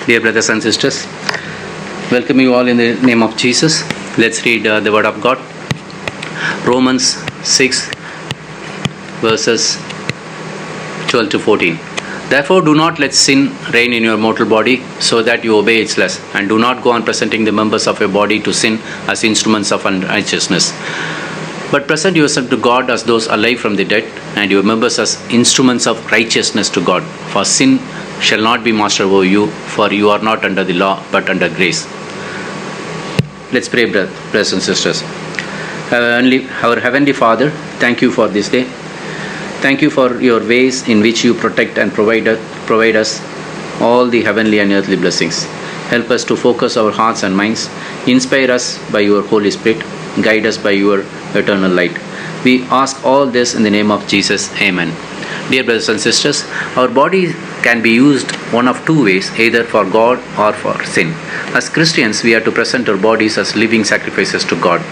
Dear brothers and sisters, welcome you all in the name of Jesus. Let's read the Word of God. Romans 6, verses 12 to 14. Therefore, do not let sin reign in your mortal body, so that you obey its lusts, and do not go on presenting the members of your body to sin as instruments of unrighteousness. But present yourself to God as those alive from the dead, and your members as instruments of righteousness to God. For sin shall not be master over you, for you are not under the law, but under grace. Let's pray, brothers and sisters. Our Heavenly Father, thank you for this day. Thank you for your ways in which you protect and provide us all the heavenly and earthly blessings. Help us to focus our hearts and minds. Inspire us by your Holy Spirit. Guide us by your eternal light. We ask all this in the name of Jesus. Amen. Dear brothers and sisters, our body can be used one of two ways, either for God or for sin. As Christians, we are to present our bodies as living sacrifices to God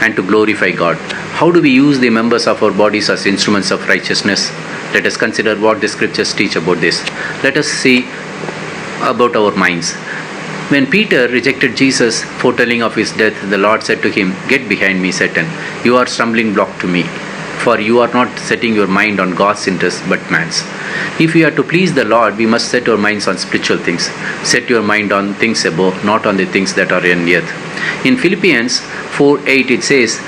and to glorify God. How do we use the members of our bodies as instruments of righteousness? Let us consider what the scriptures teach about this. Let us see about our minds. When Peter rejected Jesus, foretelling of his death, the Lord said to him, "Get behind me, Satan. You are a stumbling block to me, for you are not setting your mind on God's interest but man's." If we are to please the Lord, we must set our minds on spiritual things. Set your mind on things above, not on the things that are in the earth. In Philippians 4:8 it says,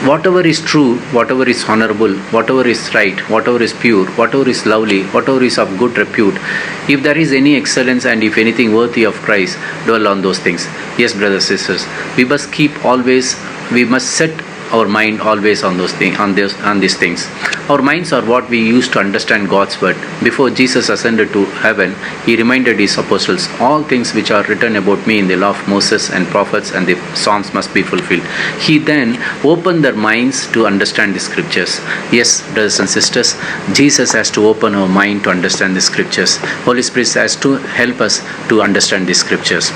"Whatever is true, whatever is honorable, whatever is right, whatever is pure, whatever is lovely, whatever is of good repute, if there is any excellence and if anything worthy of praise, dwell on those things." Yes, brothers and sisters, we must set our mind always on those things, on these things. Our minds are what we use to understand God's word. Before Jesus ascended to heaven, he reminded his apostles, "All things which are written about me in the law of Moses and prophets and the Psalms must be fulfilled." He then opened their minds to understand the scriptures. Yes, brothers and sisters, Jesus has to open our mind to understand the scriptures. Holy Spirit has to help us to understand the scriptures.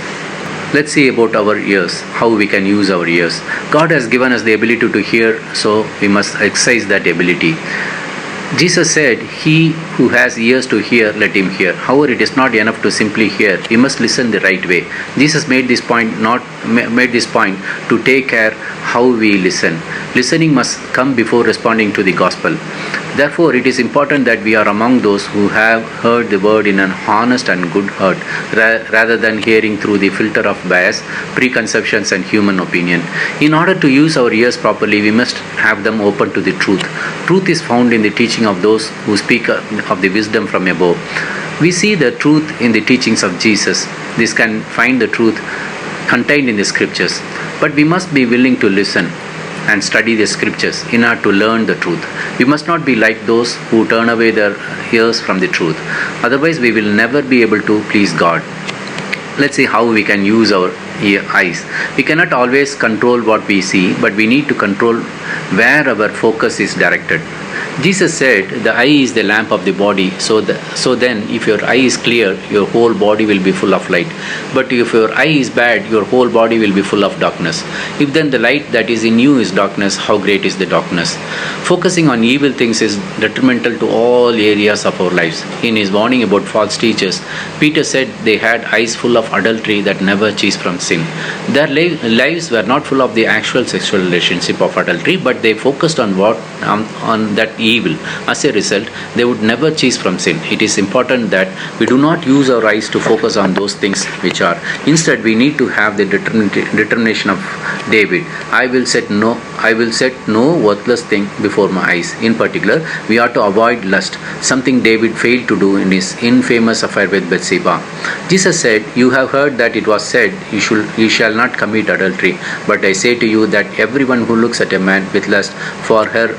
Let's see about our ears, how we can use our ears. God has given us the ability to hear, so we must exercise that ability. Jesus said, "He who has ears to hear, let him hear." However, it is not enough to simply hear. We must listen the right way. Jesus made this point to take care how we listen. Listening must come before responding to the gospel. Therefore, it is important that we are among those who have heard the word in an honest and good heart, rather than hearing through the filter of bias, preconceptions, and human opinion. In order to use our ears properly, we must have them open to the truth. Truth is found in the teaching of those who speak of the wisdom from above. We see the truth in the teachings of Jesus. This can find the truth contained in the scriptures. But we must be willing to listen and study the scriptures in order to learn the truth. We must not be like those who turn away their ears from the truth. Otherwise, we will never be able to please God. Let's see how we can use our eyes. We cannot always control what we see, but we need to control where our focus is directed. Jesus said, "The eye is the lamp of the body." So then, if your eye is clear, your whole body will be full of light. But if your eye is bad, your whole body will be full of darkness. If then the light that is in you is darkness, how great is the darkness? Focusing on evil things is detrimental to all areas of our lives. In his warning about false teachers, Peter said they had eyes full of adultery that never cease from sin. Their lives were not full of the actual sexual relationship of adultery, but they focused on that evil. As a result, they would never cease from sin. It is important that we do not use our eyes to focus on those things which are. Instead, we need to have the determination of David. I will set no worthless thing before my eyes. In particular, we are to avoid lust, something David failed to do in his infamous affair with Bathsheba. Jesus said, "You have heard that it was said, you shall not commit adultery. But I say to you that everyone who looks at a man with lust for her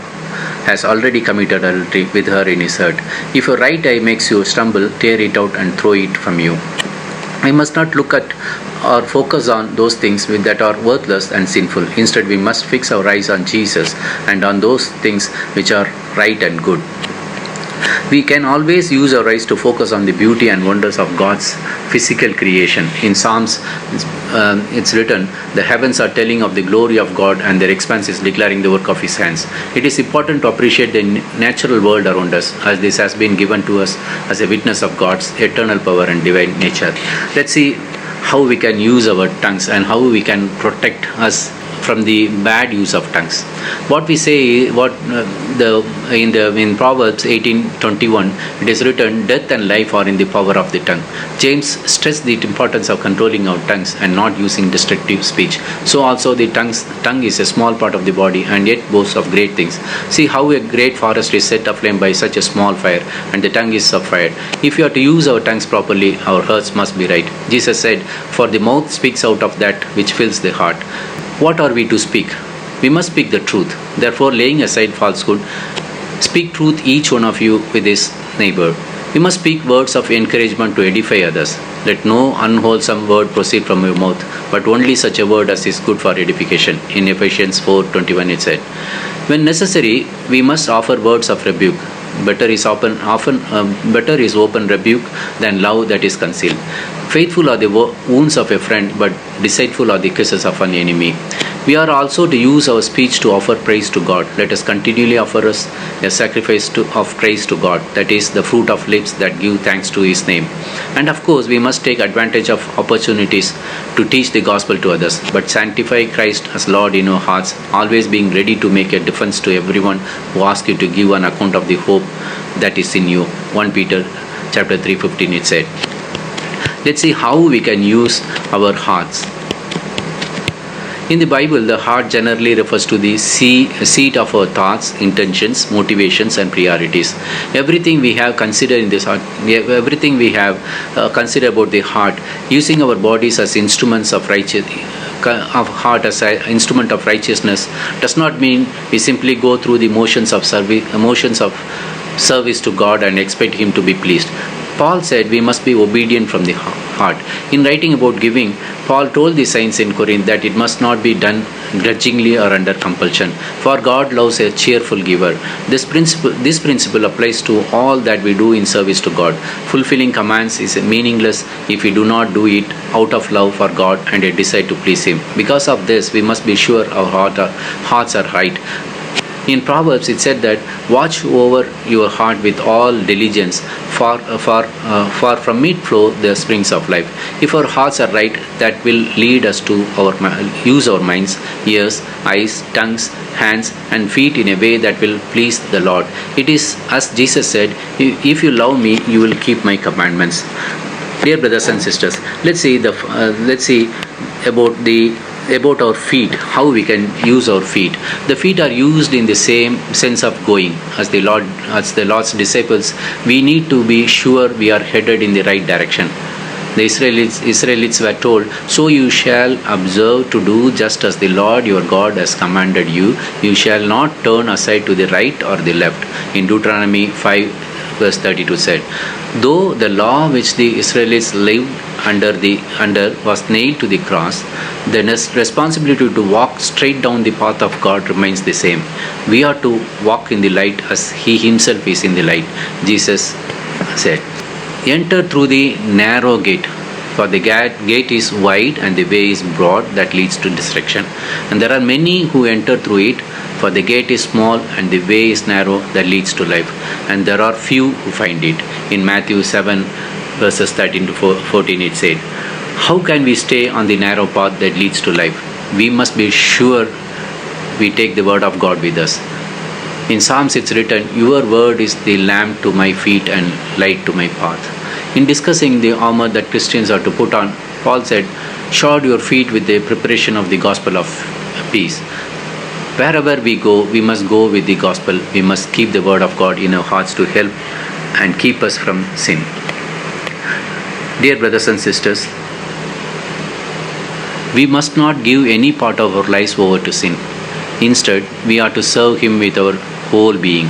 has already committed adultery with her in his heart. If your right eye makes you stumble, tear it out and throw it from you." We must not look at or focus on those things that are worthless and sinful. Instead, we must fix our eyes on Jesus and on those things which are right and good. We can always use our eyes to focus on the beauty and wonders of God's physical creation. In Psalms, it's written, "The heavens are telling of the glory of God, and their expanse is declaring the work of His hands." It is important to appreciate the natural world around us, as this has been given to us as a witness of God's eternal power and divine nature. Let's see how we can use our tongues and how we can protect us from the bad use of tongues. What we say, in Proverbs 18:21, it is written, "Death and life are in the power of the tongue." James stressed the importance of controlling our tongues and not using destructive speech. So also the tongue is a small part of the body and yet boasts of great things. See how a great forest is set aflame by such a small fire, and the tongue is of fire. If we are to use our tongues properly, our hearts must be right. Jesus said, "For the mouth speaks out of that which fills the heart." What are we to speak? We must speak the truth. Therefore, laying aside falsehood, speak truth each one of you with his neighbor. We must speak words of encouragement to edify others. Let no unwholesome word proceed from your mouth, but only such a word as is good for edification. In Ephesians 4:21 it said. When necessary, we must offer words of rebuke. Better is open rebuke than love that is concealed. Faithful are the wounds of a friend, but deceitful are the kisses of an enemy. We are also to use our speech to offer praise to God. Let us continually offer us a sacrifice of praise to God, that is, the fruit of lips that give thanks to His name. And of course, we must take advantage of opportunities to teach the gospel to others, but sanctify Christ as Lord in our hearts, always being ready to make a defense to everyone who asks you to give an account of the hope that is in you. 1 Peter chapter 3:15 it said. Let's see how we can use our hearts. In the Bible, the heart generally refers to the seat of our thoughts, intentions, motivations, and priorities. Everything we have considered in this heart, everything we have considered about the heart, using our bodies as instruments of heart as an instrument of righteousness, does not mean we simply go through the motions of service to God and expect Him to be pleased. Paul said we must be obedient from the heart. In writing about giving, Paul told the saints in Corinth that it must not be done grudgingly or under compulsion, for God loves a cheerful giver. This principle applies to all that we do in service to God. Fulfilling commands is meaningless if we do not do it out of love for God and a desire to please Him. Because of this, we must be sure our hearts are right. In Proverbs, it said that, "Watch over your heart with all diligence, for from it flow the springs of life." If our hearts are right, that will lead us to use our minds, ears, eyes, tongues, hands, and feet in a way that will please the Lord. It is as Jesus said, "If you love me, you will keep my commandments." Dear brothers and sisters, let's see about our feet, how we can use our feet. The feet are used in the same sense of going. As the Lord's disciples, we need to be sure we are headed in the right direction. The Israelites were told, "So you shall observe to do just as the Lord your God has commanded you. You shall not turn aside to the right or the left." In Deuteronomy 5 verse 32 said, "Though the law which the Israelites lived under was nailed to the cross, the responsibility to walk straight down the path of God remains the same. We are to walk in the light as He Himself is in the light." Jesus said, "Enter through the narrow gate, for the gate is wide and the way is broad that leads to destruction. And there are many who enter through it, for the gate is small and the way is narrow that leads to life, and there are few who find it." In Matthew 7 verses 13 to 14 it said, how can we stay on the narrow path that leads to life? We must be sure we take the word of God with us. In Psalms it's written, "Your word is the lamp to my feet and light to my path." In discussing the armor that Christians are to put on, Paul said, "Shod your feet with the preparation of the gospel of peace." Wherever we go, we must go with the gospel. We must keep the word of God in our hearts to help and keep us from sin. Dear brothers and sisters, we must not give any part of our lives over to sin. Instead, we are to serve Him with our whole being.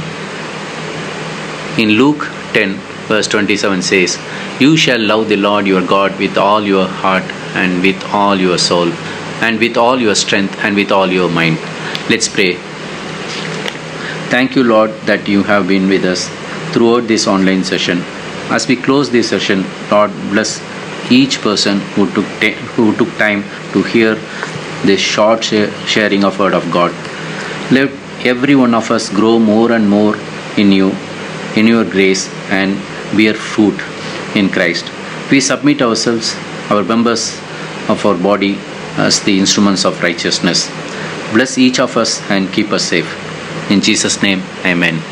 In Luke 10 verse 27 says, "You shall love the Lord your God with all your heart and with all your soul and with all your strength and with all your mind." Let's pray. Thank you, Lord, that you have been with us. throughout this online session. As we close this session, Lord bless each person who took time to hear this short sharing of Word of God. Let every one of us grow more and more in you, in your grace, and bear fruit in Christ. We submit ourselves, our members of our body, as the instruments of righteousness. Bless each of us and keep us safe. In Jesus' name, amen.